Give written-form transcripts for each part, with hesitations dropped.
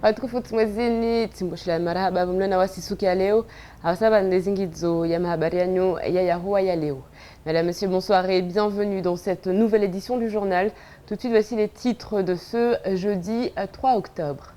Watukufu mwezini timboshila marahaba mlona wasisuki ya leo awasaba ndezingizo ya mahabari yanyu ya Yahua ya leo. Mesdames, Messieurs, bonsoir et bienvenue dans cette nouvelle édition du journal. Tout de suite, voici les titres de ce jeudi 3 octobre.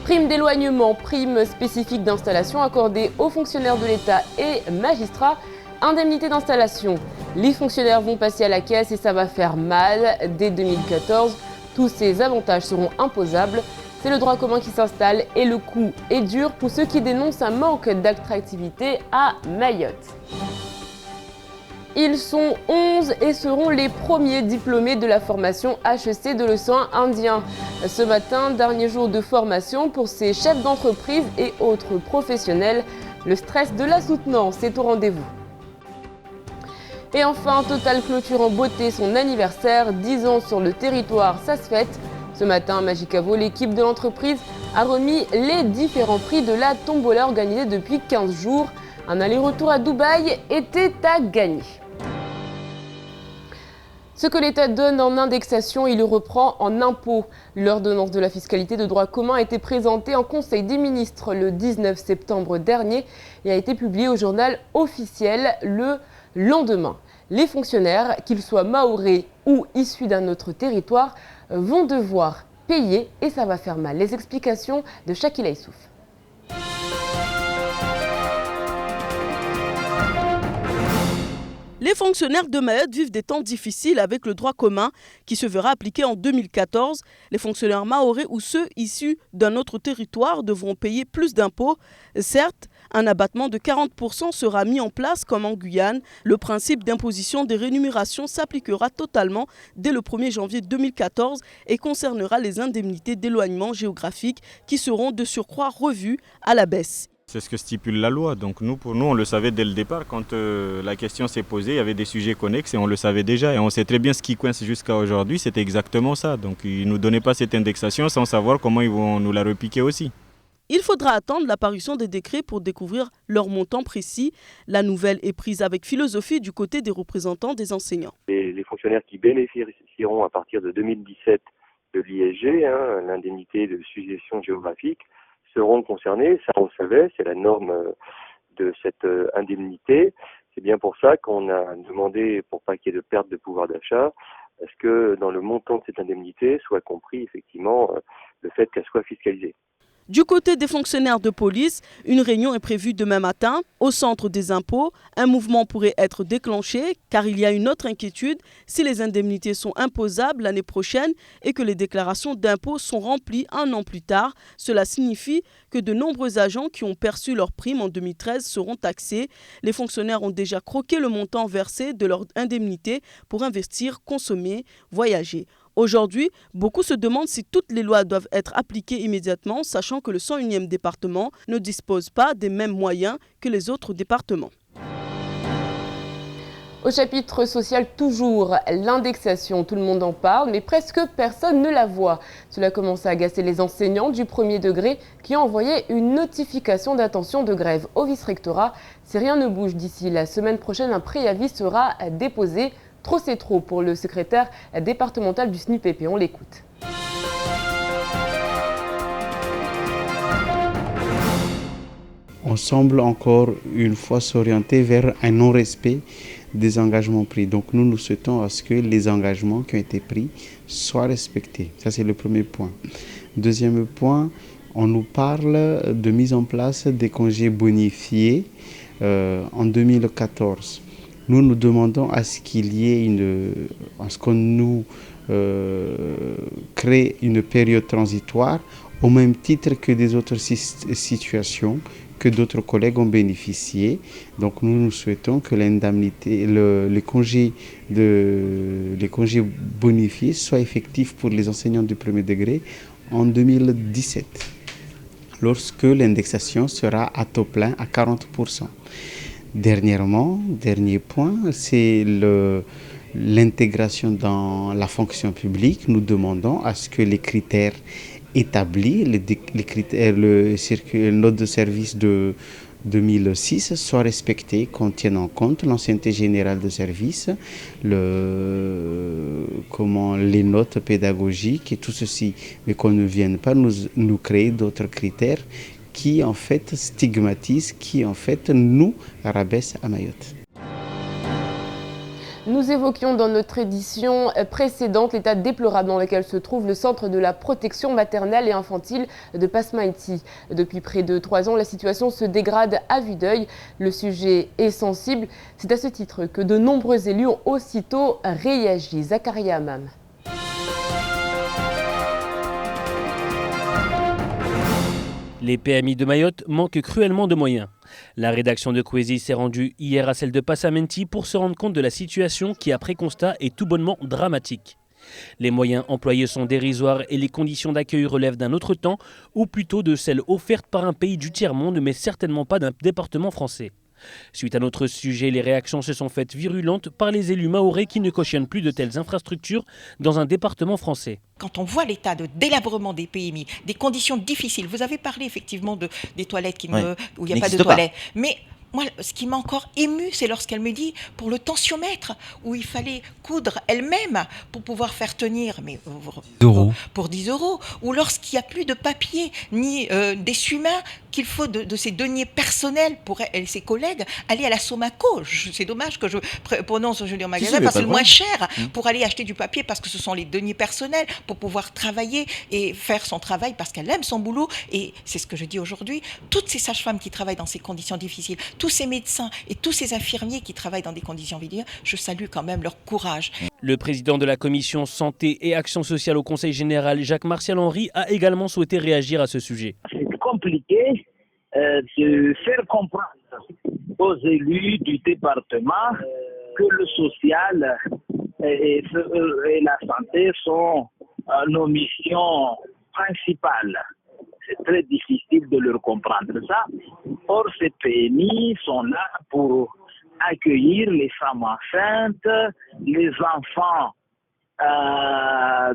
Prime d'éloignement, prime spécifique d'installation accordée aux fonctionnaires de l'État et magistrats. Indemnité d'installation. Les fonctionnaires vont passer à la caisse et ça va faire mal. Dès 2014, tous ces avantages seront imposables. C'est le droit commun qui s'installe et le coup est dur pour ceux qui dénoncent un manque d'attractivité à Mayotte. Ils sont 11 et seront les premiers diplômés de la formation HEC de l'océan Indien. Ce matin, dernier jour de formation pour ces chefs d'entreprise et autres professionnels. Le stress de la soutenance est au rendez-vous. Et enfin, Total clôture en beauté son anniversaire, 10 ans sur le territoire, ça se fête. Ce matin à Magicavo, l'équipe de l'entreprise a remis les différents prix de la tombola organisée depuis 15 jours. Un aller-retour à Dubaï était à gagner. Ce que l'État donne en indexation, il le reprend en impôts. L'ordonnance de la fiscalité de droit commun a été présentée en Conseil des ministres le 19 septembre dernier et a été publiée au journal officiel le lendemain. Les fonctionnaires, qu'ils soient mahorais ou issus d'un autre territoire, vont devoir payer et ça va faire mal. Les explications de Shakila Issouf. Les fonctionnaires de Mayotte vivent des temps difficiles avec le droit commun qui se verra appliqué en 2014. Les fonctionnaires mahorais ou ceux issus d'un autre territoire devront payer plus d'impôts. Certes, un abattement de 40% sera mis en place comme en Guyane. Le principe d'imposition des rémunérations s'appliquera totalement dès le 1er janvier 2014 et concernera les indemnités d'éloignement géographique qui seront de surcroît revues à la baisse. C'est ce que stipule la loi. Donc pour nous, on le savait dès le départ. Quand la question s'est posée, il y avait des sujets connexes et on le savait déjà. Et on sait très bien ce qui coince jusqu'à aujourd'hui, c'était exactement ça. Donc ils ne nous donnaient pas cette indexation sans savoir comment ils vont nous la repiquer aussi. Il faudra attendre l'apparition des décrets pour découvrir leur montant précis. La nouvelle est prise avec philosophie du côté des représentants des enseignants. Les fonctionnaires qui bénéficieront à partir de 2017 de l'ISG, l'indemnité de suggestion géographique, seront concernés. Ça, on le savait, c'est la norme de cette indemnité. C'est bien pour ça qu'on a demandé, pour pas qu'il y ait de perte de pouvoir d'achat, à ce que dans le montant de cette indemnité soit compris effectivement le fait qu'elle soit fiscalisée. Du côté des fonctionnaires de police, une réunion est prévue demain matin au centre des impôts. Un mouvement pourrait être déclenché car il y a une autre inquiétude. Si les indemnités sont imposables l'année prochaine et que les déclarations d'impôts sont remplies un an plus tard, cela signifie que de nombreux agents qui ont perçu leur prime en 2013 seront taxés. Les fonctionnaires ont déjà croqué le montant versé de leur indemnité pour investir, consommer, voyager. Aujourd'hui, beaucoup se demandent si toutes les lois doivent être appliquées immédiatement, sachant que le 101e département ne dispose pas des mêmes moyens que les autres départements. Au chapitre social, toujours l'indexation, tout le monde en parle, mais presque personne ne la voit. Cela commence à agacer les enseignants du premier degré qui ont envoyé une notification d'intention de grève au vice-rectorat. Si rien ne bouge d'ici la semaine prochaine, un préavis sera déposé. Trop c'est trop pour le secrétaire départemental du SNUPP. On l'écoute. On semble encore une fois s'orienter vers un non-respect des engagements pris. Donc nous souhaitons à ce que les engagements qui ont été pris soient respectés. Ça c'est le premier point. Deuxième point, on nous parle de mise en place des congés bonifiés en 2014. Nous demandons à ce qu'il y ait à ce qu'on nous crée une période transitoire au même titre que des autres situations que d'autres collègues ont bénéficié. Donc nous souhaitons que l'indemnité, les congés bonifiés soient effectifs pour les enseignants du premier degré en 2017, lorsque l'indexation sera à taux plein à 40%. Dernier point, c'est l'intégration dans la fonction publique. Nous demandons à ce que les critères établis, les critères, le note de service de 2006 soient respectées, qu'on tienne en compte l'ancienneté générale de service, les notes pédagogiques et tout ceci, mais qu'on ne vienne pas nous créer d'autres critères qui en fait stigmatisent, qui en fait nous rabaissent à Mayotte. Nous évoquions dans notre édition précédente l'état déplorable dans lequel se trouve le centre de la protection maternelle et infantile de Pasmaïti. Depuis près de 3 ans, la situation se dégrade à vue d'œil. Le sujet est sensible. C'est à ce titre que de nombreux élus ont aussitôt réagi. Zakaria Amam. Les PMI de Mayotte manquent cruellement de moyens. La rédaction de Kwesi s'est rendue hier à celle de Passamenti pour se rendre compte de la situation qui, après constat, est tout bonnement dramatique. Les moyens employés sont dérisoires et les conditions d'accueil relèvent d'un autre temps, ou plutôt de celles offertes par un pays du tiers-monde, mais certainement pas d'un département français. Suite à notre sujet, les réactions se sont faites virulentes par les élus mahorais qui ne cautionnent plus de telles infrastructures dans un département français. Quand on voit l'état de délabrement des PMI, des conditions difficiles, vous avez parlé effectivement des toilettes où il n'y a pas de toilettes, mais moi, ce qui m'a encore ému, c'est lorsqu'elle me dit, pour le tensiomètre, où il fallait coudre elle-même pour pouvoir faire tenir, mais pour 10 €, ou lorsqu'il n'y a plus de papier, ni d'essuie-mains, qu'il faut de ses deniers personnels pour elle et ses collègues, aller à la Somaco. C'est dommage que je prononce, je dis en magasin, parce que c'est le moins cher pour aller acheter du papier, parce que ce sont les deniers personnels pour pouvoir travailler et faire son travail, parce qu'elle aime son boulot. Et c'est ce que je dis aujourd'hui, toutes ces sages-femmes qui travaillent dans ces conditions difficiles, tous ces médecins et tous ces infirmiers qui travaillent dans des conditions difficiles, je salue quand même leur courage. Le président de la commission Santé et Action sociale au Conseil général, Jacques-Martial Henry, a également souhaité réagir à ce sujet. C'est compliqué de faire comprendre aux élus du département que le social et la santé sont nos missions principales. C'est très difficile de leur comprendre ça. Or, ces PMI sont là pour accueillir les femmes enceintes, les enfants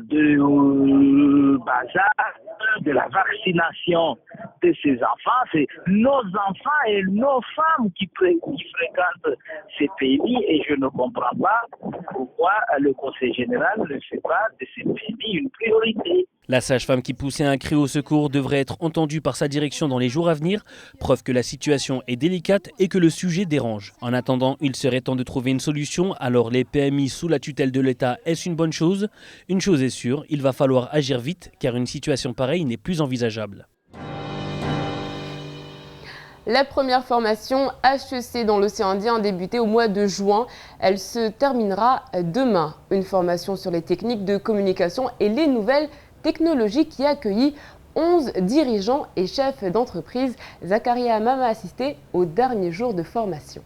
de bas âge, de la vaccination de ces enfants. C'est nos enfants et nos femmes qui fréquentent ces PMI et je ne comprends pas pourquoi le Conseil général ne fait pas de ces PMI une priorité. La sage-femme qui poussait un cri au secours devrait être entendue par sa direction dans les jours à venir, preuve que la situation est délicate et que le sujet dérange. En attendant, il serait temps de trouver une solution, alors les PMI sous la tutelle de l'État, est-ce une bonne chose? Une chose est sûre, il va falloir agir vite car une situation pareille n'est plus envisageable. La première formation HEC dans l'océan Indien a débuté au mois de juin. Elle se terminera demain. Une formation sur les techniques de communication et les nouvelles technologies qui a accueilli 11 dirigeants et chefs d'entreprise. Zakaria Amam a assisté au dernier jour de formation.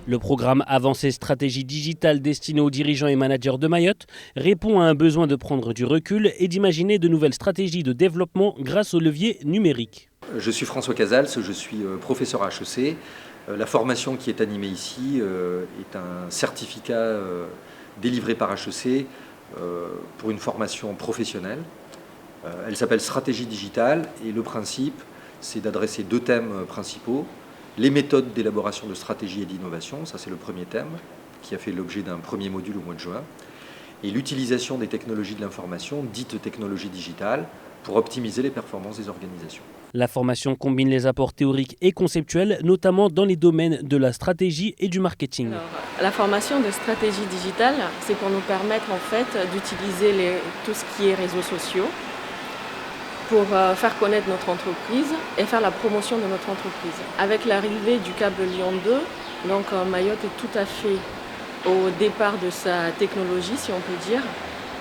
Le programme Avancée Stratégie Digitale destiné aux dirigeants et managers de Mayotte répond à un besoin de prendre du recul et d'imaginer de nouvelles stratégies de développement grâce au levier numérique. Je suis François Casals, je suis professeur à HEC. La formation qui est animée ici est un certificat délivré par HEC pour une formation professionnelle. Elle s'appelle Stratégie Digitale et le principe, c'est d'adresser 2 thèmes principaux. Les méthodes d'élaboration de stratégie et d'innovation, ça c'est le premier thème, qui a fait l'objet d'un premier module au mois de juin, et l'utilisation des technologies de l'information, dites technologies digitales, pour optimiser les performances des organisations. La formation combine les apports théoriques et conceptuels, notamment dans les domaines de la stratégie et du marketing. Alors, la formation de stratégie digitale, c'est pour nous permettre en fait d'utiliser tout ce qui est réseaux sociaux, pour faire connaître notre entreprise et faire la promotion de notre entreprise. Avec l'arrivée du câble Lyon 2, donc Mayotte est tout à fait au départ de sa technologie, si on peut dire.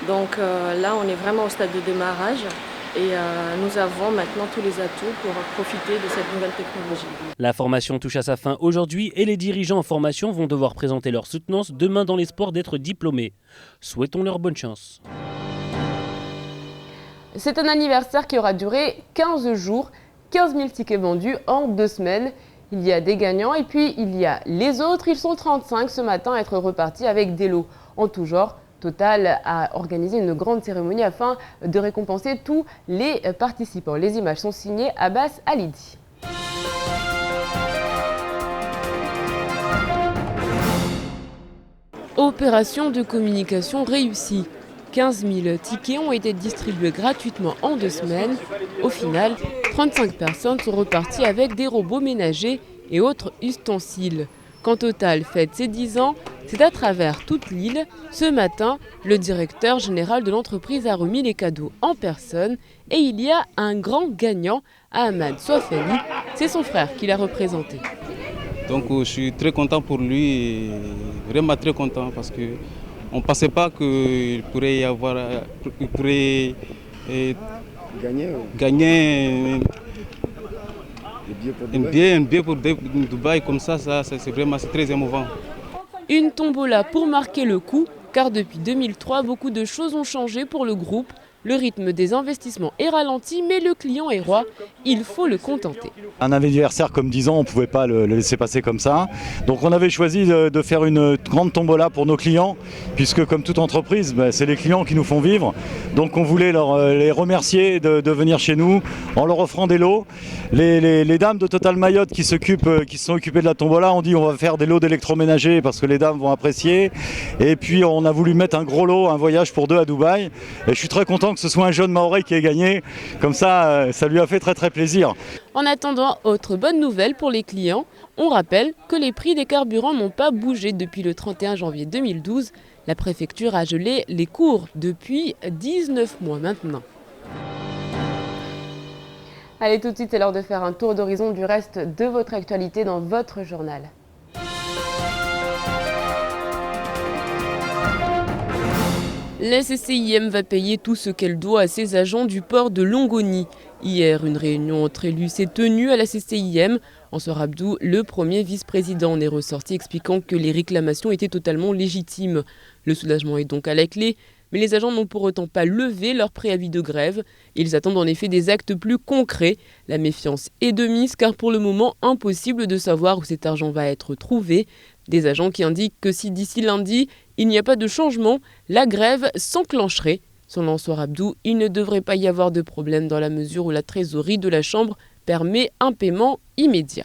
Donc là, on est vraiment au stade de démarrage et nous avons maintenant tous les atouts pour profiter de cette nouvelle technologie. La formation touche à sa fin aujourd'hui et les dirigeants en formation vont devoir présenter leur soutenance demain dans l'espoir d'être diplômés. Souhaitons leur bonne chance. C'est un anniversaire qui aura duré 15 jours, 15 000 tickets vendus en 2 semaines. Il y a des gagnants et puis il y a les autres. Ils sont 35 ce matin à être repartis avec des lots en tout genre. Total a organisé une grande cérémonie afin de récompenser tous les participants. Les images sont signées Abbas Alidi. Opération de communication réussie. 15 000 tickets ont été distribués gratuitement en 2 semaines. Au final, 35 personnes sont reparties avec des robots ménagers et autres ustensiles. Quand Total fête ses 10 ans, c'est à travers toute l'île. Ce matin, le directeur général de l'entreprise a remis les cadeaux en personne et il y a un grand gagnant, Ahmad Soafeli. C'est son frère qui l'a représenté. Donc je suis très content pour lui, vraiment très content parce qu'on ne pensait pas qu'il pourrait y avoir, gagner un billet pour Dubaï comme ça c'est vraiment très émouvant. Une tombola pour marquer le coup, car depuis 2003, beaucoup de choses ont changé pour le groupe. Le rythme des investissements est ralenti, mais le client est roi. Il faut le contenter. Un anniversaire comme 10 ans, on ne pouvait pas le laisser passer comme ça. Donc on avait choisi de faire une grande tombola pour nos clients, puisque comme toute entreprise, c'est les clients qui nous font vivre. Donc on voulait les remercier de venir chez nous en leur offrant des lots. Les dames de Total Mayotte qui se sont occupées de la tombola ont dit on va faire des lots d'électroménager parce que les dames vont apprécier. Et puis on a voulu mettre un gros lot, un voyage pour 2 à Dubaï. Et je suis très content que ce soit un jeune Mahorais qui ait gagné. Comme ça lui a fait très plaisir. En attendant, autre bonne nouvelle pour les clients, on rappelle que les prix des carburants n'ont pas bougé depuis le 31 janvier 2012. La préfecture a gelé les cours depuis 19 mois maintenant. Allez, tout de suite, c'est l'heure de faire un tour d'horizon du reste de votre actualité dans votre journal. La CCIM va payer tout ce qu'elle doit à ses agents du port de Longoni. Hier, une réunion entre élus s'est tenue à la CCIM. Ansar Abdou, le premier vice-président, en est ressorti expliquant que les réclamations étaient totalement légitimes. Le soulagement est donc à la clé, mais les agents n'ont pour autant pas levé leur préavis de grève. Ils attendent en effet des actes plus concrets. La méfiance est de mise car pour le moment, impossible de savoir où cet argent va être trouvé. Des agents qui indiquent que si d'ici lundi, il n'y a pas de changement, la grève s'enclencherait. Selon Ansar Abdou, il ne devrait pas y avoir de problème dans la mesure où la trésorerie de la Chambre permet un paiement immédiat.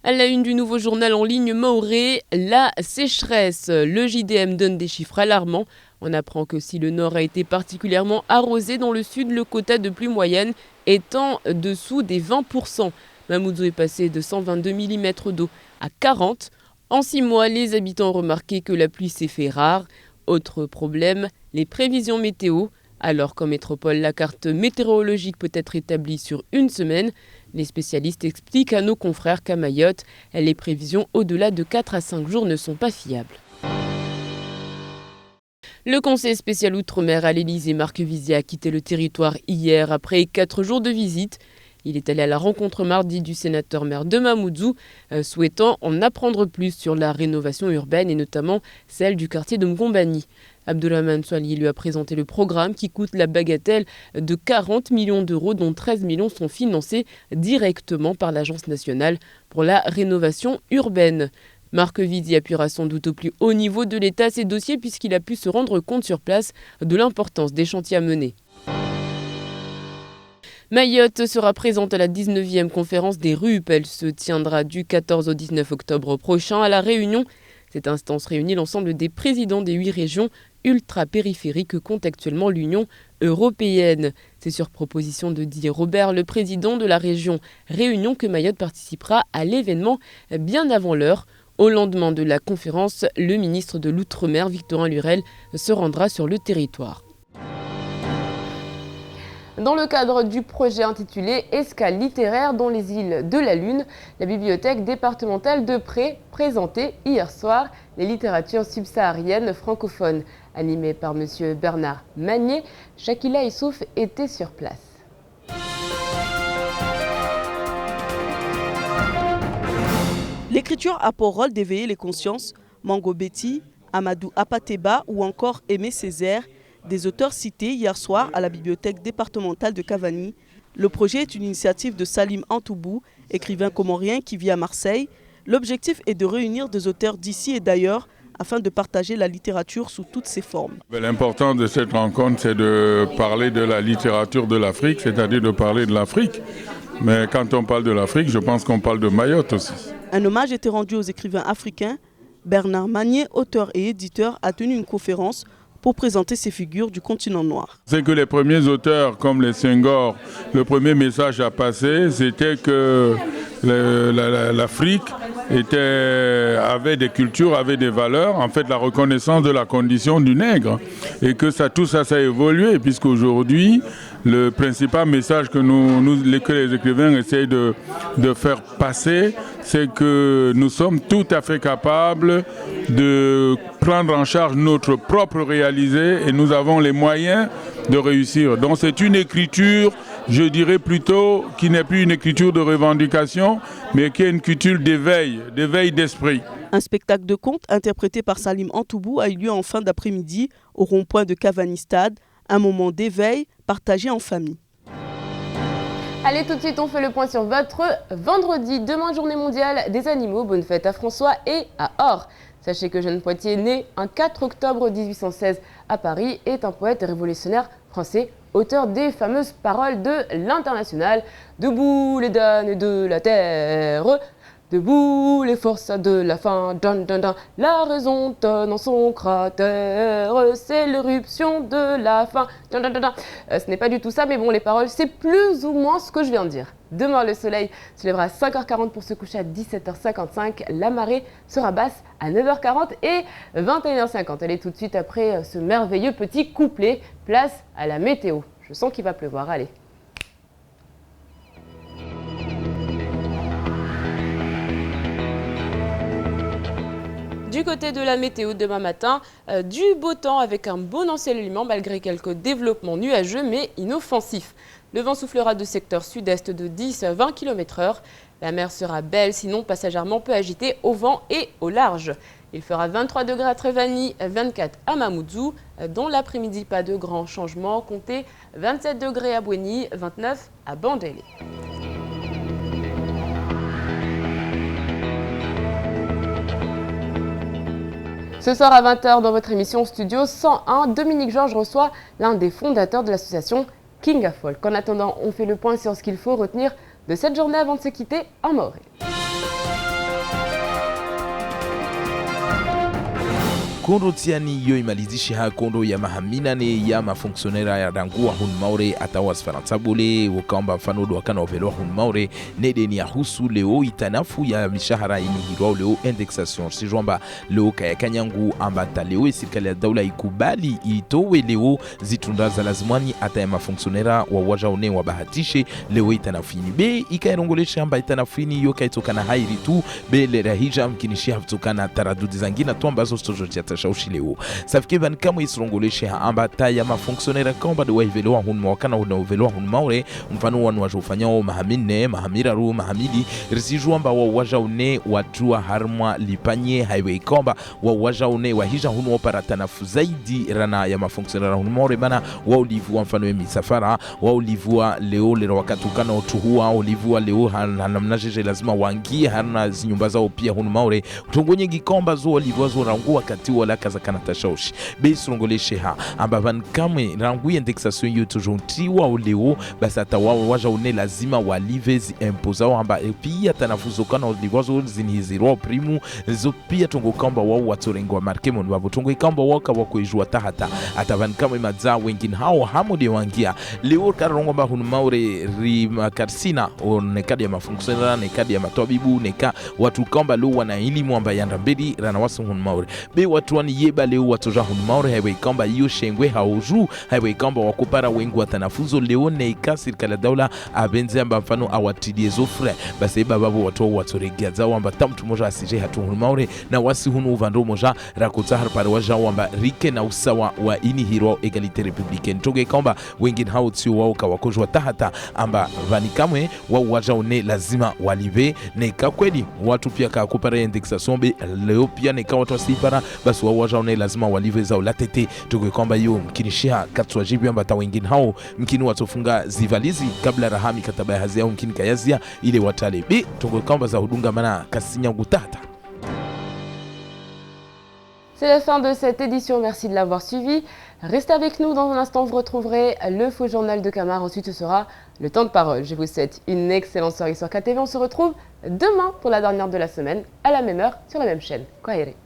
À la une du nouveau journal en ligne Mahorais, la sécheresse. Le JDM donne des chiffres alarmants. On apprend que si le nord a été particulièrement arrosé, dans le sud, le quota de pluie moyenne est en dessous des 20%. Mamoudzou est passé de 122 mm d'eau à 40. En 6 mois, les habitants ont remarqué que la pluie s'est fait rare. Autre problème, les prévisions météo. Alors qu'en métropole, la carte météorologique peut être établie sur une semaine, les spécialistes expliquent à nos confrères qu'à Mayotte, les prévisions au-delà de 4 à 5 jours ne sont pas fiables. Le conseil spécial Outre-mer à l'Élysée, Marc Vizier, a quitté le territoire hier après 4 jours de visite. Il est allé à la rencontre mardi du sénateur-maire de Mamoudzou, souhaitant en apprendre plus sur la rénovation urbaine et notamment celle du quartier de Mgombani. Abdourahmane Soali lui a présenté le programme qui coûte la bagatelle de 40 millions d'euros, dont 13 millions sont financés directement par l'Agence nationale pour la rénovation urbaine. Marc Vizier appuiera sans doute au plus haut niveau de l'État ces dossiers puisqu'il a pu se rendre compte sur place de l'importance des chantiers à mener. Mayotte sera présente à la 19e conférence des RUP. Elle se tiendra du 14 au 19 octobre prochain à La Réunion. Cette instance réunit l'ensemble des présidents des 8 régions ultra-périphériques que compte actuellement l'Union européenne. C'est sur proposition de Didier Robert, le président de la région Réunion, que Mayotte participera à l'événement bien avant l'heure. Au lendemain de la conférence, le ministre de l'Outre-mer, Victorin Lurel, se rendra sur le territoire. Dans le cadre du projet intitulé « Escale littéraire dans les îles de la Lune », la bibliothèque départementale de Pré présentait hier soir les littératures subsahariennes francophones. Animée par M. Bernard Magnier, Shakila Issouf était sur place. L'écriture a pour rôle d'éveiller les consciences. Mango Betty, Amadou Apateba ou encore Aimé Césaire, des auteurs cités hier soir à la bibliothèque départementale de Cavani. Le projet est une initiative de Salim Antoubou, écrivain comorien qui vit à Marseille. L'objectif est de réunir des auteurs d'ici et d'ailleurs afin de partager la littérature sous toutes ses formes. L'importance de cette rencontre, c'est de parler de la littérature de l'Afrique, c'est-à-dire de parler de l'Afrique. Mais quand on parle de l'Afrique, je pense qu'on parle de Mayotte aussi. Un hommage était rendu aux écrivains africains. Bernard Magnier, auteur et éditeur, a tenu une conférence pour présenter ces figures du continent noir. C'est que les premiers auteurs, comme les Senghor, le premier message à passer, c'était que l'Afrique avait des cultures, avait des valeurs, en fait la reconnaissance de la condition du nègre. Et que tout ça a évolué, puisqu'aujourd'hui, le principal message que les écrivains essayent de faire passer, c'est que nous sommes tout à fait capables de prendre en charge notre propre réalisé et nous avons les moyens de réussir. Donc c'est une écriture, je dirais plutôt, qui n'est plus une écriture de revendication, mais qui est une écriture d'éveil d'esprit. Un spectacle de contes interprété par Salim Antoubou a eu lieu en fin d'après-midi au rond-point de Cavani-Stade, un moment d'éveil partagé en famille. Allez, tout de suite, on fait le point sur votre vendredi. Demain, journée mondiale des animaux. Bonne fête à François et à Or. Sachez que Jeanne Poitier, né un 4 octobre 1816 à Paris, est un poète et révolutionnaire français, auteur des fameuses paroles de l'Internationale. Debout les damnés de la terre, debout les forces de la faim, dun, dun, dun. La raison tonne en son cratère, c'est l'éruption de la faim. Dun, dun, dun, dun. Ce n'est pas du tout ça, mais bon, les paroles, c'est plus ou moins ce que je viens de dire. Demain, le soleil se lèvera à 5h40 pour se coucher à 17h55. La marée sera basse à 9h40 et 21h50. Allez, tout de suite après ce merveilleux petit couplet, place à la météo. Je sens qu'il va pleuvoir, allez. Du côté de la météo demain matin, du beau temps avec un bon ensoleillement malgré quelques développements nuageux mais inoffensifs. Le vent soufflera de secteur sud-est de 10 à 20 km/h. La mer sera belle, sinon passagèrement peu agitée au vent et au large. Il fera 23 degrés à Trévani, 24 à Mamoudzou. Dans l'après-midi, pas de grands changements. Comptez 27 degrés à Bouéni, 29 à Bandélé. Ce soir à 20h dans votre émission Studio 101, Dominique Georges reçoit l'un des fondateurs de l'association King of Folk. En attendant, on fait le point sur ce qu'il faut retenir de cette journée avant de se quitter en Maoré. Kondo tiani yo imalizishi ha kondo ya mahaminane ya mafonksionera ya rangua hun maure atawas farantabule wakamba mfanodo wakana ovelo hun maure nedeni ya husu leo itanafu ya mishahara ini hirao leo indexation sijwamba leo kaya kanyangu ambata leo serikali ya daula ikubali itowe leo zitunda za lazimani ata ya mafonksionera wa wajaone wa bahatishe leo itanafini be ikairongolesha amba itanafini yo kaitokana hairi tu be le rahija mkinishia hafutokana taradudi zangina tu ambazo stojotia shaushi leo safike ban kama isrongoleshe ambata ya mafonksionera kamba de wahivelewa hun mwakana unavelewa hun maure mfano wanu wajofanyao mahamine mahamiraru mahamili risiju amba wa wajaune wajua harma lipanye highway kamba wa wajaune wahija hun waparatana zaidi rana ya mafonksionera hun maure bana wa ulivua mfano ya misafara wa ulivua leo lero wakatukana otuhua ulivua leo hanamnajeje lazima wangie harna zinyumba zao pia hun maure utongonye gikomba zo ulivua zo rangu wakati wala kaza kana tashaushi beisrongoleshe ha ambavan kamwe rangu indexation yo tujontiwa uleo basi atawa wajaune lazima walivezi impozao amba pia tanafuzo kana ulivazo zinhiziro primu zo pia tongo kamba wao watorengwa markemon babo tongo kamba waka wakoijua tahata atavan kamwe madza wengine hao hamode wangia leo karongo ba hun maure ri karsina onekadi ya mafonksionera nekadi ya matobibu neka watu kamba lo wana elimu amba yandambedi rana wasu hun maure be watu wani yeba leo watoja hun maure haiwe kamba iyo shengwe hauju haiwe kamba wakupara wengu watanafuzo leo neika serikali daula abenze amba mfano awatidie zofre basi bababu watu watoregia zao amba tamtu moja asije hatu hun maure na wasi hunu uvando moja rakota harpare waja wamba rike na usawa wa ini hiro egalite republicaine toge kamba wengine hao tio wao kawakojwa tahata amba vanikamwe wao waja une lazima walive neka kweli watu pia kakupara indexation be leo pia neka watu wasipara basi wao wajaone lazima walive zao latete toge kwamba hiyo mkinishia katwa jibu amba ta wengine hao mkini watofunga zivalizi kabla rahami kataba hazi yao mkini kayazia ile watale be toge kwamba za hudunga mana kasinya gutata C'est la fin de cette édition, merci de l'avoir suivi. Restez avec nous, dans un instant vous retrouverez le faux journal de Camar, ensuite ce sera le temps de parole. Je vous souhaite une excellente soirée sur KTV, on se retrouve demain pour la dernière de la semaine, à la même heure, sur la même chaîne. Kwaheri.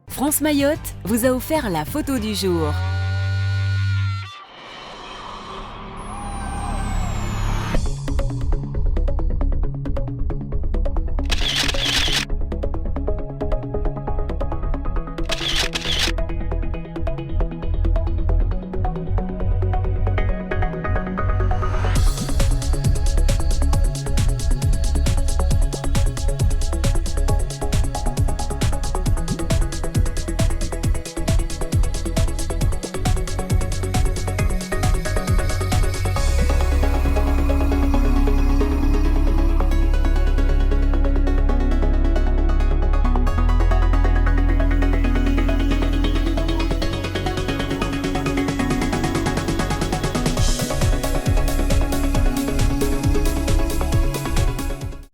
France Mayotte vous a offert la photo du jour.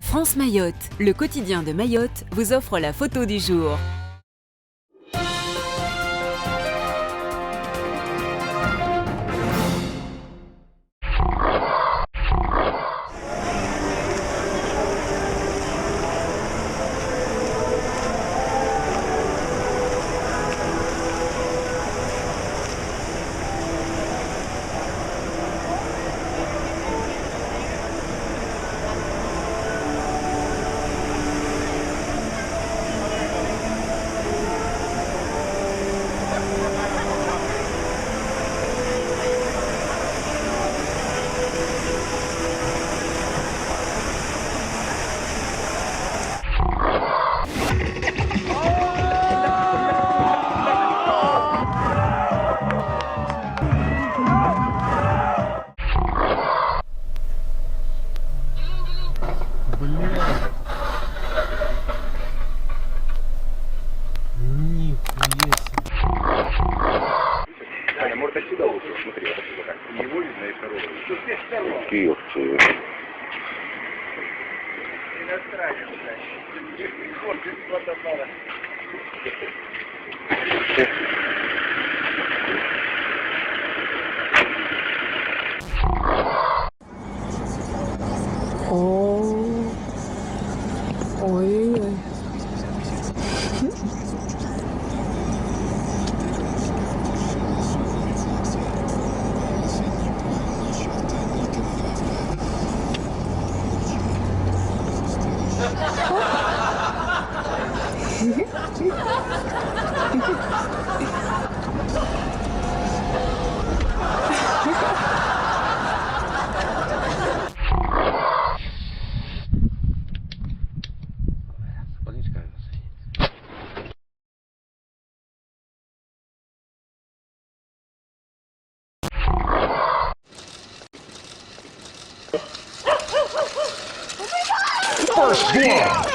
France Mayotte, le quotidien de Mayotte, vous offre la photo du jour. First blood.